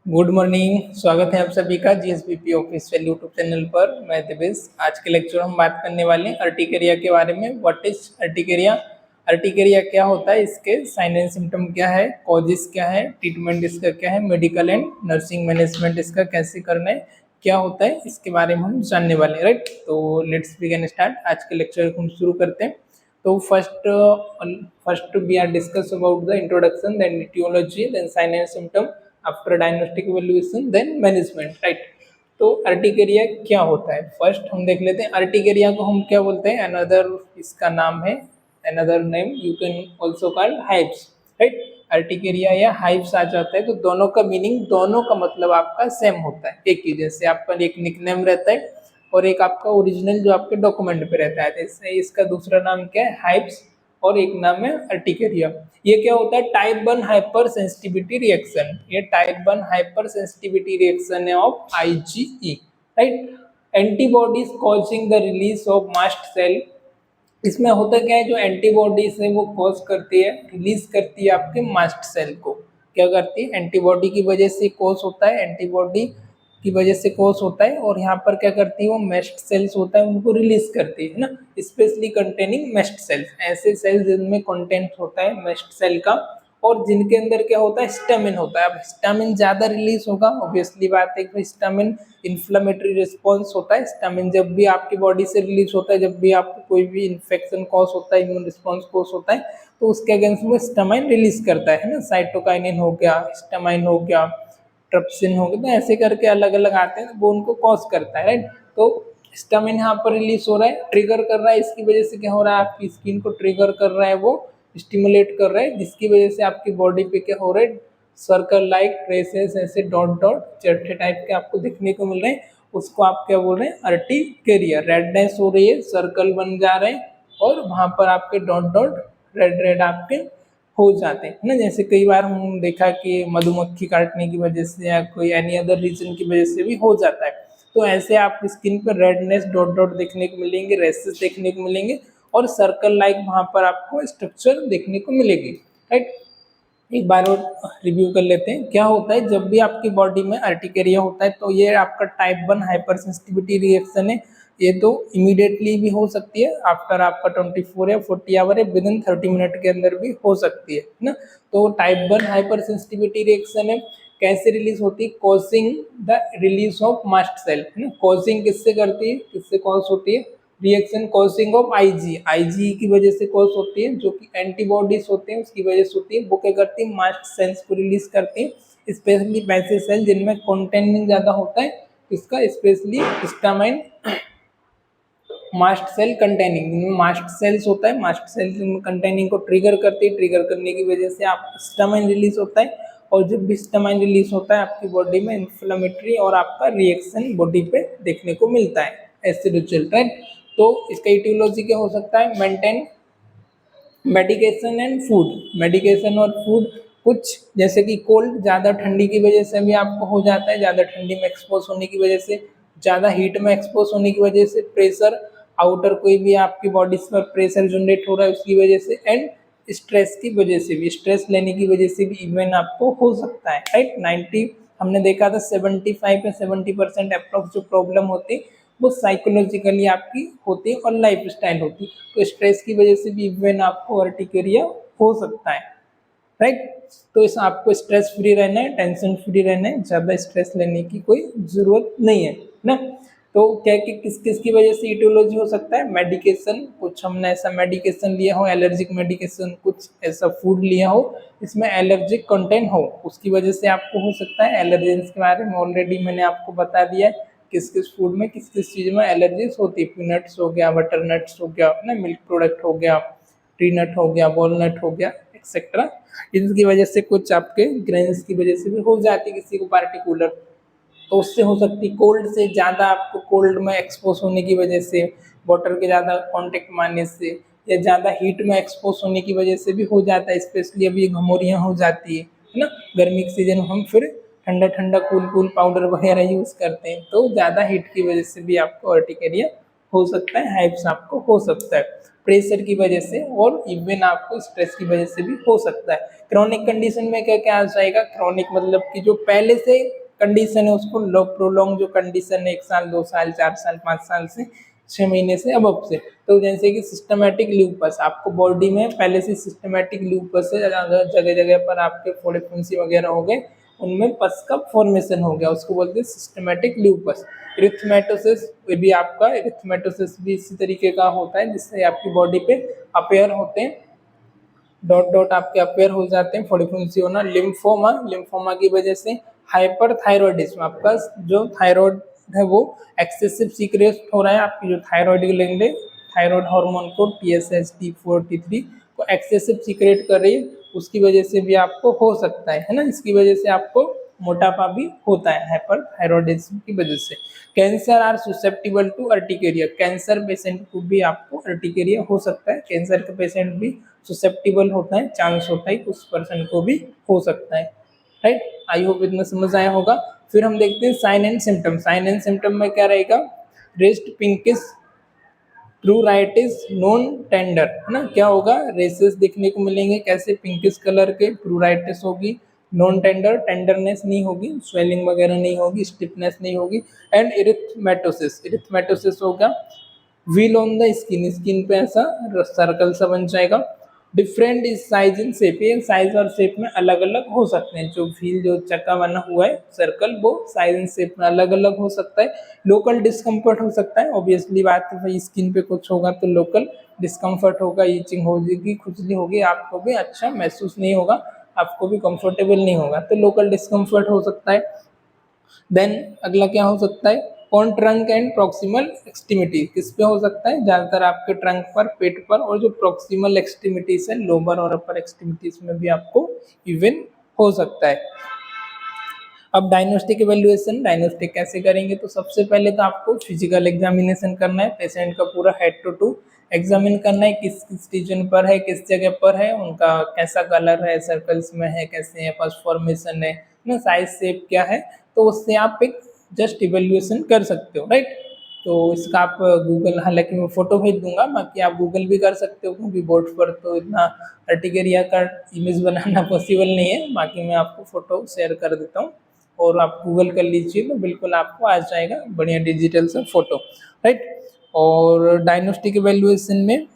Good morning. स्वागत है आप सभी का जीएसबीपी ऑफिशियल यूट्यूब चैनल पर। मैं दिवेश। आज के लेक्चर हम बात करने वाले हैं अर्टिकेरिया के बारे में। What is urticaria? अर्टिकेरिया क्या होता है, इसके साइन एंड सिम्टम क्या है, कॉजेस क्या है, ट्रीटमेंट इसका क्या है, मेडिकल एंड नर्सिंग मैनेजमेंट इसका कैसे करना है, क्या होता है, इसके बारे में हम जानने वाले हैं। राइट, तो लेट्स बिगिन स्टार्ट। आज के लेक्चर को हम शुरू करते हैं। तो first we are discuss about the introduction, then etiology, then sign and symptom, after diagnostic evaluation, then management. Right, तो अर्टिकेरिया क्या होता है फर्स्ट हम देख लेते हैं। अर्टिकेरिया को हम क्या बोलते हैं? अनदर इसका नाम है, another name you can also called hives. Right, urticaria या हाइव्स आ जाता है तो दोनों का मीनिंग, दोनों का मतलब आपका सेम होता है, एक ही। जैसे आपका एक निकनेम रहता है और एक आपका ओरिजिनल जो आपके डॉक्यूमेंट पे रहता है, जैसे इसका दूसरा नाम क्या है? हाइव्स, और एक नाम है अर्टिकेरिया। ये क्या होता है? Type 1 hypersensitivity reaction. ये टाइप 1 हाइपर सेंसिटिविटी रिएक्शन है of IgE. Right, antibodies causing the release of mast cell. इसमें होता क्या है, जो एंटीबॉडीज है वो कॉज करती है, रिलीज करती है आपके मास्ट सेल को। क्या करती है? एंटीबॉडी की वजह से कॉज होता है, एंटीबॉडी की वजह से कॉज होता है। और यहाँ पर क्या करती है वो? मेस्ट सेल्स होता है उनको रिलीज करती है ना, स्पेशली कंटेनिंग मेस्ट सेल्स। ऐसे सेल्स जिनमें कंटेंट होता है मेस्ट सेल का, और जिनके अंदर क्या होता है? हिस्टामिन होता है। अब हिस्टामिन ज्यादा रिलीज होगा, ऑब्वियसली बात है कि हिस्टामिन इन्फ्लेमेटरी रिस्पॉन्स होता है। हिस्टामिन जब भी आपकी बॉडी से रिलीज होता है, जब भी आपको कोई भी इन्फेक्शन कॉज होता है, इम्यून रिस्पॉन्स कॉज होता है, तो उसके अगेंस्ट वो हिस्टामाइन रिलीज करता है ना। साइटोकाइनिन हो गया, हिस्टामाइन हो गया, ट्रिप्सिन हो गया, तो ऐसे करके अलग अलग आते हैं, वो उनको कॉज करता है। राइट, तो हिस्टामिन यहाँ पर रिलीज हो रहा है, ट्रिगर कर रहा है। इसकी वजह से क्या हो रहा है? आपकी स्किन को ट्रिगर कर रहा है, वो स्टिमुलेट कर रहा है, जिसकी वजह से आपकी बॉडी पे क्या हो रहा है? सर्कल लाइक ट्रेसेस, ऐसे डॉट डॉट चरखे टाइप के आपको दिखने को मिल रहे हैं। उसको आप क्या बोल रहे हैं? अर्टिकेरिया। रेडनेस हो रही है, सर्कल बन जा रहे हैं, और वहां पर आपके डॉट डॉट रेड रेड आपके हो जाते हैं ना। जैसे कई बार हम देखा कि मधुमक्खी काटने की वजह से या कोई एनी अदर रीजन की वजह से भी हो जाता है। तो ऐसे आप स्किन पर रेडनेस, डॉट डॉट देखने को मिलेंगे, रेसेस देखने को मिलेंगे, और सर्कल लाइक वहां पर आपको स्ट्रक्चर देखने को मिलेगी। राइट, एक बार और रिव्यू कर लेते हैं। क्या होता है जब भी आपकी बॉडी में अर्टिकेरिया होता है? तो ये आपका टाइप 1 हाइपर सेंसिटिविटी रिएक्शन है। ये तो इमीडिएटली भी हो सकती है, आफ्टर आपका 24 या 40 आवर या विद इन 30 मिनट के अंदर भी हो सकती है ना। तो टाइप 1 हाइपर सेंसिटिविटी रिएक्शन है। कैसे रिलीज होती है? Causing the release of mast cell है ना। कॉजिंग किससे करती है, किससे कॉज होती है? रिएक्शन कॉजिंग ऑफ आईजी की वजह से कॉज होती है, जो कि एंटीबॉडीज होते हैं उसकी वजह से होती है। वो क्या करती है? मास्ट सेल्स को रिलीज करती है, स्पेशली वैसे सेल जिनमें कंटेनिंग ज्यादा होता है, इसका specially histamine mast cell containing, जिनमें मास्ट सेल्स होता है, मास्ट सेल कंटेनिंग को ट्रिगर करती है। ट्रिगर करने की वजह से आप हिस्टामाइन रिलीज होता है, और जब भी हिस्टामाइन रिलीज होता है आपकी बॉडी में इन्फ्लेमेटरी और आपका रिएक्शन बॉडी पे देखने को मिलता है, ऐसे रिजल्ट। राइट, तो इसका इटियोलॉजी क्या हो सकता है? Maintain medication and food. Medication और फूड, कुछ जैसे कि कोल्ड, ज़्यादा ठंडी की वजह से भी आपको हो जाता है, ज़्यादा ठंडी में एक्सपोज होने की वजह से, ज़्यादा हीट में एक्सपोज होने की वजह से, प्रेशर, आउटर कोई भी आपकी बॉडी पर प्रेशर जनरेट हो रहा है उसकी वजह से, एंड स्ट्रेस की वजह से भी, स्ट्रेस लेने की वजह से भी इवन आपको हो सकता है। राइट, 90 हमने देखा था 75 या 70% अप्रोक्स जो प्रॉब्लम होती है वो साइकोलॉजिकली आपकी होती है और लाइफ स्टाइल होती है। तो स्ट्रेस की वजह से भी इवन आपको अर्टिकेरिया हो सकता है। राइट, तो इस आपको स्ट्रेस फ्री रहना है, टेंशन फ्री रहना है, ज़्यादा स्ट्रेस लेने की कोई ज़रूरत नहीं है ना। तो क्या कि किस किस की वजह से इटियोलॉजी हो सकता है? मेडिकेशन, कुछ हमने ऐसा मेडिकेशन लिया हो, एलर्जिक मेडिकेशन, कुछ ऐसा फूड लिया हो इसमें एलर्जिक कंटेंट हो, उसकी वजह से आपको हो सकता है। एलर्जेंस के बारे में ऑलरेडी मैंने आपको बता दिया है, किस किस फूड में किस किस चीज़ में एलर्जीज होती है। पीनट्स हो गया, बटर नट्स हो गया ना, मिल्क प्रोडक्ट हो गया, ट्री नट हो गया, वॉलनट हो गया, एक्सेट्रा। इनकी वजह से कुछ आपके ग्रेन्स की वजह से भी हो जाती है किसी को पार्टिकुलर, तो उससे हो सकती है। कोल्ड से ज़्यादा आपको कोल्ड में एक्सपोज होने की वजह से, वाटर के ज़्यादा कांटेक्ट मारने से, या ज़्यादा हीट में एक्सपोज होने की वजह से भी हो जाता है। स्पेशली अभी घमौरियाँ हो जाती है ना, गर्मी के सीजन में हम फिर ठंडा ठंडा कूल कूल पाउडर वगैरह यूज़ करते हैं, तो ज़्यादा हीट की वजह से भी आपको अर्टिकेरिया हो सकता है, हाइप्स आपको हो सकता है प्रेशर की वजह से, और इवन आपको स्ट्रेस की वजह से भी हो सकता है। क्रोनिक कंडीशन में क्या क्या आ जाएगा, क्रोनिक मतलब कि जो पहले से कंडीशन है उसको प्रोलॉन्ग जो कंडीशन है 1 साल 2 साल 4 साल 5 साल से 6 महीने से अब से, तो जैसे कि सिस्टमेटिक ल्यूपस, आपको बॉडी में पहले से सिस्टमेटिक ल्यूपस है, जगह जगह पर आपके फोड़े फुंसी वगैरह हो गए, उनमें पस का फॉर्मेशन हो गया, उसको बोलते हैं सिस्टमेटिक ल्यूपस। इरिथमेटोसिस, ये भी आपका इरिथमेटोसिस भी इसी तरीके का होता है, जिससे आपकी बॉडी पे अपेयर होते हैं, डॉट डॉट आपके अपेयर हो जाते हैं, फोड़ी फुंसी होना। लिम्फोमा, लिम्फोमा की वजह से हाइपरथायरॉयडिज्म, आपका जो थायराइड है वो एक्सेसिव सीक्रेट हो रहा है, आपकी जो थायराइड ग्लैंड है थायराइड हार्मोन को TSH T4 T3 को एक्सेसिव सीक्रेट कर रही है, उसकी वजह से भी आपको हो सकता है ना, इसकी वजह से आपको मोटापा भी होता है हाइपरथायरॉयडिज्म की वजह से। Cancer are susceptible to urticaria, cancer patient को भी आपको अर्टिकेरिया हो सकता है, कैंसर का पेशेंट भी सुसेप्टिबल होता है, चांस होता है उस पर्सन को भी हो सकता है, राइट। आई होप इतना समझ आया होगा। फिर हम देखते हैं sign and symptom. Sign and symptom में क्या रहेगा, rash pinkish pruritus non tender, है ना, क्या होगा, रेसेस देखने को मिलेंगे, कैसे, पिंकिश कलर के, प्रूराइटिस होगी, नॉन टेंडर, टेंडरनेस नहीं होगी, स्वेलिंग वगैरह नहीं होगी, स्टिफनेस नहीं होगी, एंड इरिथमेटोसिस, इरिथमेटोसिस होगा, wheel on the skin, skin पे ऐसा सर्कल सा बन जाएगा। Different is size in shape, ये साइज और शेप में अलग अलग हो सकते हैं, जो व्हील जो चक्का बना हुआ है सर्कल, वो साइज एंड शेप में अलग अलग हो सकता है। लोकल डिस्कम्फर्ट हो सकता है, ऑब्वियसली बात है भाई, स्किन पे कुछ होगा तो लोकल डिस्कम्फर्ट होगा, ईचिंग हो जाएगी, खुजली होगी, आपको भी अच्छा महसूस नहीं होगा, आपको भी कंफर्टेबल नहीं होगा, तो लोकल डिस्कम्फर्ट हो सकता है। देन अगला क्या हो सकता है, on trunk and proximal extremity, किस पे हो सकता है, ज्यादातर आपके ट्रंक पर, पेट पर, और जो प्रॉक्सिमल एक्सट्रीमिटीज है, लोअर और अपर एक्सट्रीमिटीज में भी आपको इवन हो सकता है। अब डायग्नोस्टिक इवेल्युएशन, डायग्नोस्टिक कैसे करेंगे, तो सबसे पहले तो आपको फिजिकल एग्जामिनेशन करना है, पेशेंट का पूरा हेड टू टू एग्जामिन करना है, किस किस रीजन पर है, किस जगह पर है, उनका कैसा कलर है, सर्कल्स में है, कैसे है, फर्स्ट फॉर्मेशन है ना, साइज शेप क्या है, तो उससे आप एक जस्ट इवेल्युएशन कर सकते हो, राइट। तो इसका आप गूगल, हालांकि मैं फोटो भेज दूंगा, बाकी आप गूगल भी कर सकते हो, क्योंकि बोर्ड पर तो इतना अर्टिकेरिया का इमेज बनाना पॉसिबल नहीं है, बाकी मैं आपको फोटो शेयर कर देता हूँ, और आप गूगल कर लीजिए तो बिल्कुल आपको आ जाएगा बढ़िया डिजिटल सा फोटो, राइट। और डायग्नोस्टिक इवेल्युएशन में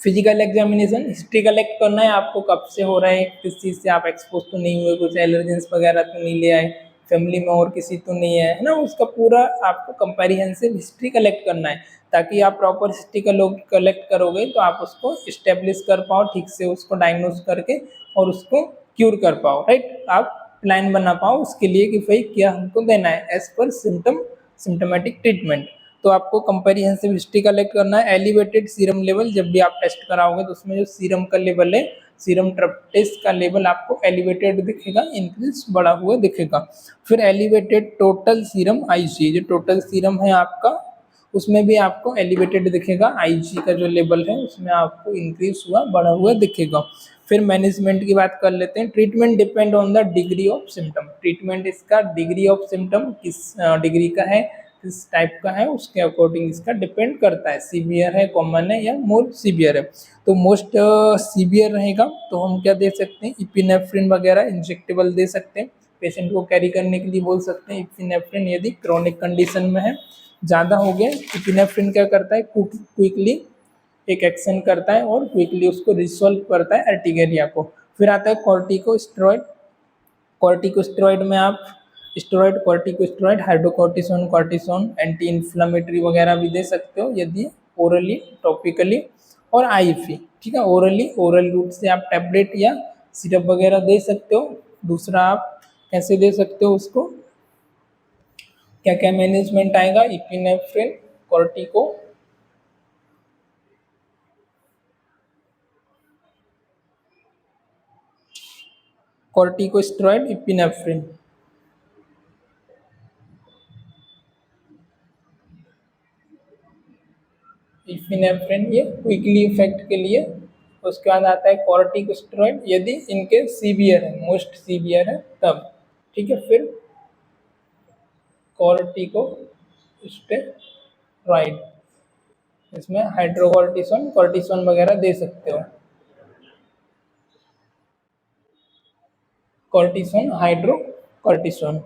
फिजिकल एग्जामिनेशन, हिस्ट्री कलेक्ट करना है आपको, कब से हो रहा है, किस चीज़ से आप एक्सपोज तो नहीं हुए, कुछ एलर्जेंस वगैरह तो नहीं ले आए, फैमिली में और किसी तो नहीं है ना, उसका पूरा आपको कंपेरिहेंसिव हिस्ट्री कलेक्ट करना है, ताकि आप प्रॉपर हिस्ट्री का लोग कलेक्ट करोगे तो आप उसको इस्टेब्लिश कर पाओ ठीक से, उसको डायग्नोज करके और उसको क्यूर कर पाओ, राइट। आप प्लान बना पाओ उसके लिए कि भाई क्या हमको देना है as per symptom, symptomatic treatment. तो आपको कंपेरिहेंसिव हिस्ट्री कलेक्ट करना है। एलिवेटेड सीरम लेवल, जब भी आप टेस्ट कराओगे तो उसमें जो सीरम का लेवल है, सीरम ट्रिप्टेस का लेवल आपको एलिवेटेड दिखेगा, इंक्रीज बढ़ा हुआ दिखेगा। फिर एलिवेटेड टोटल सीरम आईजी, जो टोटल सीरम है आपका, उसमें भी आपको एलिवेटेड दिखेगा, आईजी का जो लेवल है उसमें आपको इंक्रीज हुआ बढ़ा हुआ दिखेगा। फिर मैनेजमेंट की बात कर लेते हैं। Treatment depend on the degree of symptom, treatment इसका डिग्री ऑफ सिम्टम किस डिग्री का है, किस टाइप का है, उसके अकॉर्डिंग इसका डिपेंड करता है, सीवियर है, कॉमन है, या मोर सीवियर है। तो मोस्ट सीवियर रहेगा तो हम क्या दे सकते हैं, इपिनेफ्रिन वगैरह इंजेक्टेबल दे सकते हैं, पेशेंट को कैरी करने के लिए बोल सकते हैं इपिनेफ्रिन, यदि क्रोनिक कंडीशन में है, ज़्यादा हो गया। इपिनेफ्रिन क्या करता है, क्विकली एक एक्शन करता है और क्विकली उसको रिसॉल्व करता है अर्टिकेरिया को। फिर आता है कॉर्टिकोस्टेरॉइड, कॉर्टिकोस्टेरॉइड में आप steroid, corticosteroid, hydrocortisone, cortisone, anti inflammatory वगैरह भी दे सकते हो, यदि ओरली, टॉपिकली और आईवी, ठीक है। ओरली, ओरल रूट से आप टैबलेट या सिरप वगैरह दे सकते हो। दूसरा आप कैसे दे सकते हो उसको, क्या क्या मैनेजमेंट आएगा, epinephrine, cortico, corticosteroid, epinephrine. Epinephrine ये क्विकली इफेक्ट के लिए। उसके बाद आता है कॉर्टिकोस्टेरॉइड, यदि इनके सीवियर है, मोस्ट सीवियर है तब, ठीक है। फिर कॉर्टिकोस्टेरॉइड, इसमें हाइड्रोकॉर्टिसोन, कॉर्टिसोन वगैरह दे सकते हो। Cortisone, hydrocortisone.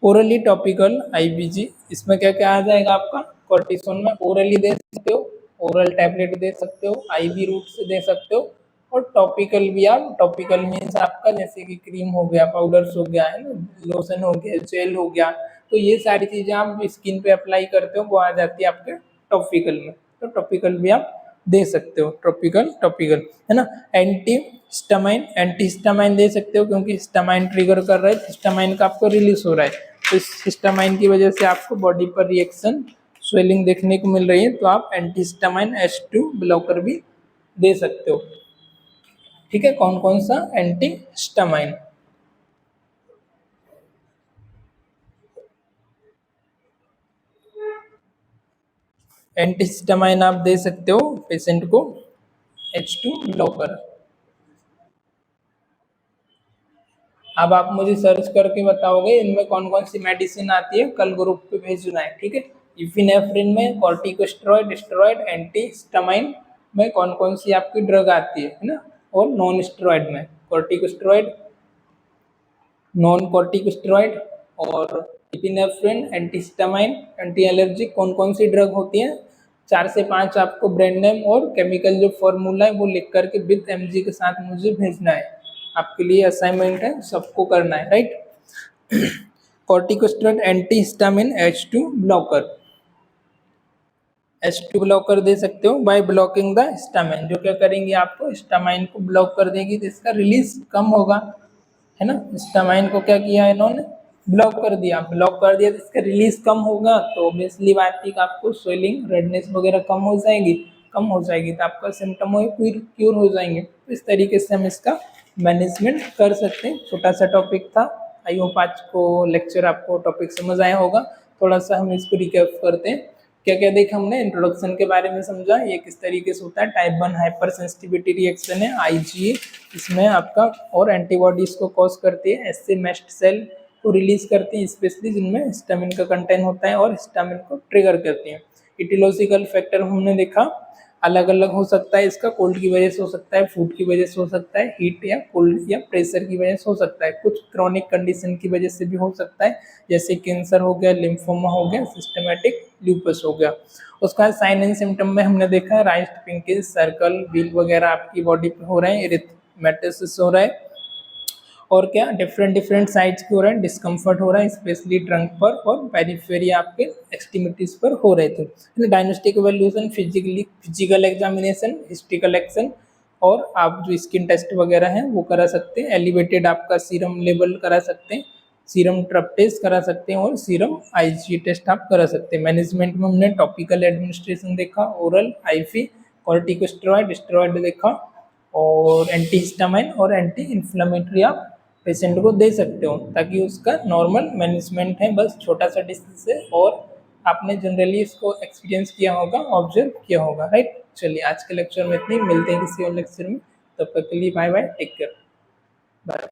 Orally topical IBG, इसमें क्या क्या आ जाएगा आपका? कॉर्टिसोन में ओरली दे सकते हो, ओरल टैबलेट दे सकते हो, आईवी रूट से दे सकते हो, और टॉपिकल भी आप, टॉपिकल मीन्स आपका जैसे कि क्रीम हो गया, पाउडर्स हो गया है ना, लोशन हो गया, जेल हो गया, तो ये सारी चीजें आप स्किन पे अप्लाई करते हो वो आ जाती है आपके टॉपिकल में। तो टॉपिकल भी आप दे सकते हो, टॉपिकल टॉपिकल है ना। एंटी स्टामाइन, एंटी हिस्टामाइन दे सकते हो क्योंकि हिस्टामाइन ट्रिगर कर रहा है, हिस्टामाइन का आपको रिलीज हो रहा है, तो इस हिस्टामाइन की वजह से आपको बॉडी पर रिएक्शन, स्वेलिंग देखने को मिल रही है, तो आप एंटी हिस्टामाइन H2 ब्लॉकर भी दे सकते हो। ठीक है, कौन कौन सा? Anti histamine. एंटी हिस्टामाइन आप दे सकते हो पेशेंट को, H2 ब्लॉकर। अब आप मुझे सर्च करके बताओगे इनमें कौन कौन सी मेडिसिन आती है, कल ग्रुप पे भेजना है, ठीक है। इफिनेफ्रिन में, कॉर्टिकोस्टेरॉइड, स्टेरॉइड, एंटीहिस्टामाइन में कौन कौन सी आपकी ड्रग आती है ना, और नॉन स्टेरॉइड में कॉर्टिकोस्टेरॉइड, नॉन कॉर्टिकोस्टेरॉइड और इपिनेफ्रिन, एंटीहिस्टामाइन, एंटी एलर्जिक, कौन कौन सी ड्रग होती है। 4 से 5 आपको ब्रांड नेम और केमिकल जो फॉर्मूला है वो लिख करके विद एमजी के साथ मुझे भेजना है, आपके लिए असाइनमेंट है, सबको करना है, right. Corticosteroid, antihistamine, H2 blocker. H2 blocker दे सकते हो बाय ब्लॉकिंग द हिस्टामाइन, जो क्या करेंगे आपको हिस्टामाइन को ब्लॉक कर देगी, तो इसका रिलीज कम होगा, है ना। हिस्टामाइन को क्या किया इन्होंने? ब्लॉक कर दिया, ब्लॉक कर दिया तो इसका रिलीज कम होगा, तो ऑब्वियसली बात थी कि आपको स्वेलिंग, रेडनेस वगैरह कम हो जाएगी, कम हो जाएगी तो आपका सिम्टम क्यूर हो जाएंगे। तो इस तरीके से हम इसका मैनेजमेंट कर सकते हैं। छोटा सा टॉपिक था, आई होप आज को लेक्चर आपको टॉपिक समझ आया होगा। थोड़ा सा हम इसको रिकैप करते हैं। क्या क्या देखा हमने? इंट्रोडक्शन के बारे में समझा, ये किस तरीके से होता है, टाइप 1 हाइपर सेंसिटिविटी रिएक्शन है आईजीए, इसमें आपका और एंटीबॉडीज को कॉज करती है, एससी मेस्ट सेल को रिलीज करती है, स्पेशली जिनमें हिस्टामिन का कंटेंट होता है और हिस्टामिन को ट्रिगर करती है। इटियोलॉजिकल फैक्टर हमने देखा, अलग अलग हो सकता है, इसका कोल्ड की वजह से हो सकता है, फूड की वजह से हो सकता है, हीट या कोल्ड या प्रेशर की वजह से हो सकता है, कुछ क्रॉनिक कंडीशन की वजह से भी हो सकता है, जैसे कैंसर हो गया, लिम्फोमा हो गया, सिस्टमेटिक ल्यूपस हो गया। उसका साइन एंड सिम्टम में हमने देखा है राइट पिंकिश सर्कल, व्हील वगैरह आपकी बॉडी पे हो रहे हैं, इरिथमेटोसिस हो रहा है, और क्या डिफरेंट डिफरेंट साइज के हो रहे हैं, डिस्कम्फर्ट हो रहा है स्पेशली ट्रंक पर और पेरिफेरी आपके एक्सट्रीमिटीज पर हो रहे थे। Diagnostic evaluation, physical examination, history action, और आप जो स्किन टेस्ट वगैरह हैं वो करा सकते हैं, एलिवेटेड आपका सीरम लेवल करा सकते हैं, सीरम ट्रप टेस्ट करा सकते हैं, और सीरम आईजी टेस्ट आप करा सकते हैं। मैनेजमेंट में हमने टॉपिकल एडमिनिस्ट्रेशन देखा, ओरल, आईवी, कॉर्टिकोस्टेरॉइड, स्टेरॉइड देखा, और एंटी हिस्टामाइन और एंटी इन्फ्लेमेटरी आप पेशेंट को दे सकते हो, ताकि उसका नॉर्मल मैनेजमेंट है, बस छोटा सा डिस्टेंस है, और आपने जनरली इसको एक्सपीरियंस किया होगा, ऑब्जर्व किया होगा, राइट। चलिए आज के लेक्चर में इतनी, मिलते हैं किसी और लेक्चर में, तब तक के लिए bye bye, take care, bye.